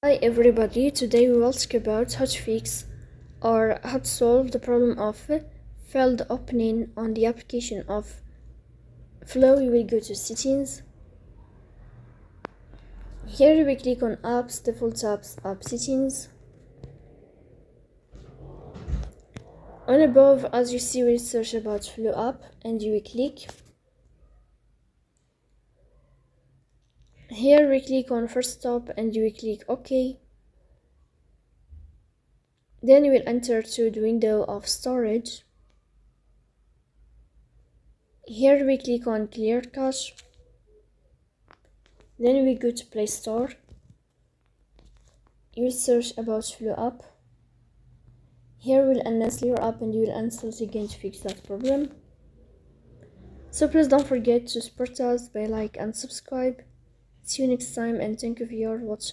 Hi everybody, today we will talk about how to fix or how to solve the problem of failed opening on the application of Flow. You will go to settings. Here you will click on apps, default apps, app settings. On above, as you see, we'll search about Flow app and you will click. Here we click on first stop and you will click OK. Then you will enter to the window of storage. Here we click on clear cache. Then we go to Play Store. You will search about Flow app. Here we'll uninstall your app and you will install it again to fix that problem. So please don't forget to support us by like and subscribe. See you next time and thank you for your watching.